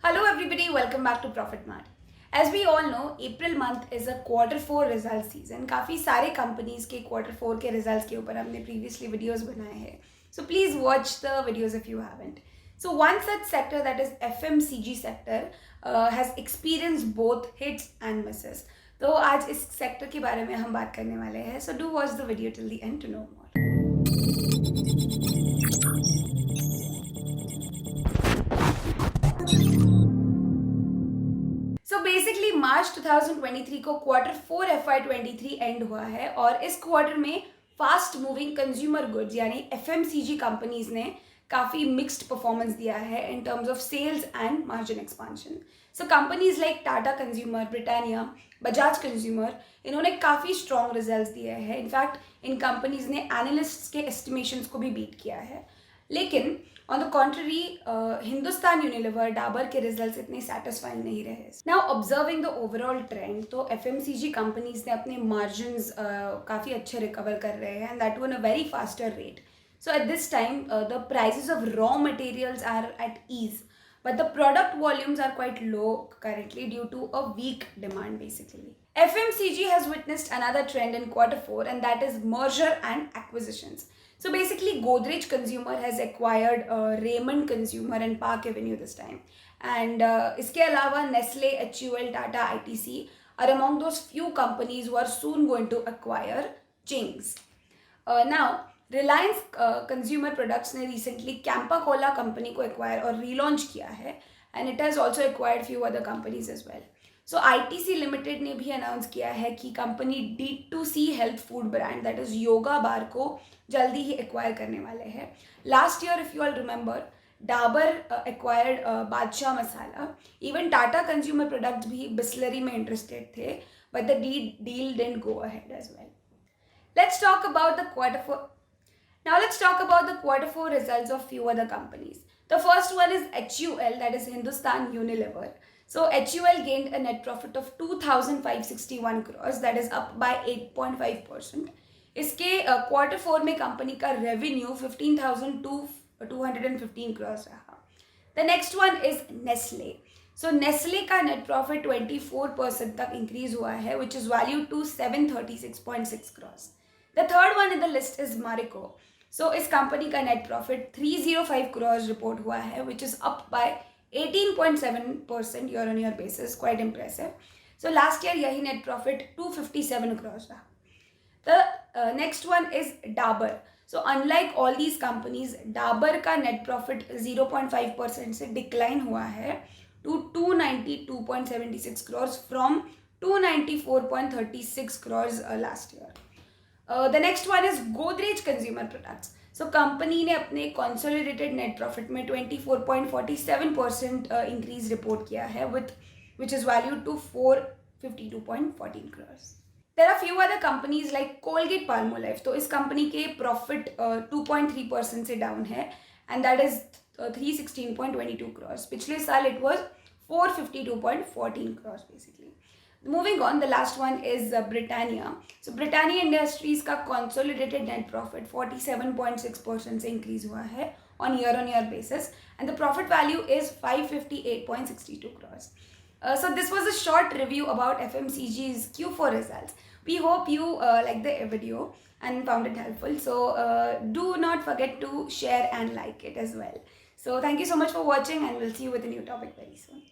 Hello everybody, welcome back to Profit Mart. As we all know, April month is a quarter 4 result season. काफ़ी सारे companies के quarter 4 के results के ऊपर हमने previously videos बनाए हैं. So please watch the videos if you haven't. So one such sector, that is FMCG sector, has experienced both hits and misses. तो आज इस sector के बारे में हम बात करने वाले हैं. So do watch the video till the end to know more. So basically March 2023 को क्वार्टर 4 FY23 एंड हुआ है और इस क्वार्टर में फास्ट मूविंग कंज्यूमर गुड्स यानी FMCG कंपनीज ने काफ़ी मिक्स्ड परफॉर्मेंस दिया है in terms of sales and margin expansion. So companies like Tata consumer, Britannia, Bajaj consumer, इन्होंने काफ़ी स्ट्रॉन्ग रिजल्ट्स दिए हैं. इनफैक्ट इन कंपनीज ने एनालिस्ट्स के एस्टिमेशंस को भी बीट किया है. लेकिन on the contrary Hindustan Unilever, Dabur के रिजल्ट्स इतने सेटिस्फाइंग नहीं रहे. Now observing the overall trend, तो FMCG कंपनीज ने अपने मार्जिन्स काफ़ी अच्छे रिकवर कर रहे हैं and that one a very faster rate. So at this time, the prices of raw materials are at ease, but the product volumes are quite low currently due to a weak demand basically. FMCG has witnessed another trend in quarter 4 and that is merger and acquisitions. So basically Godrej Consumer has acquired Raymond Consumer and Park Avenue this time. And इसके अलावा Nestle, HUL, Tata, ITC are among those few companies who are soon going to acquire Ching's. Now Reliance consumer products ने recently Campa Cola company को acquire और relaunch किया है and it has also acquired few other companies as well. So ITC limited ने भी announce किया है कि company D2C health food brand that is Yoga bar को जल्दी ही एक्वायर करने वाले हैं. Last year if you all remember, Dabur acquired Badshah Masala. Even Tata consumer products भी बिस्लरी में इंटरेस्टेड थे, but the deal didn't go ahead as well. Let's talk about the quarter 4. Now let's talk about the quarter 4 results of few other companies. The first one is HUL, that is Hindustan Unilever. So HUL gained a net profit of 2,561 crores, that is up by 8.5%. इसके quarter 4 में company का revenue 15,215 crores रहा. The next one is Nestle. So Nestle का net profit 24% तक increase हुआ है, which is valued to 736.6 crores. The third one in the list is Marico. So इस company का नेट प्रॉफिट 305 crores रिपोर्ट हुआ है, which is up by 18.7% year on year basis, quite impressive. So last year यही net profit 257 crores रहा. The next one is Dabur. So unlike all these companies, Dabur का net profit 0.5% से decline हुआ है to 292.76 crores from 294.36 crores last year. The next one is Godrej Consumer Products. So company ने अपने consolidated net profit में 24.47% increase report किया है, which is valued to 452.14 crores. There are few other companies like Colgate Palmolive. तो इस company के profit 2.3% से down है and that is 316.22 crores. पिछले साल it was 452.14 crores basically. Moving on, the last one is Britannia. So Britannia Industries का consolidated net profit 47.6% से increase हुआ है on year basis and the profit value is 558.62 crores. So this was a short review about FMCG's Q4 results. We hope you liked the video and found it helpful. So do not forget to share and like it as well. So thank you so much for watching and we'll see you with a new topic very soon.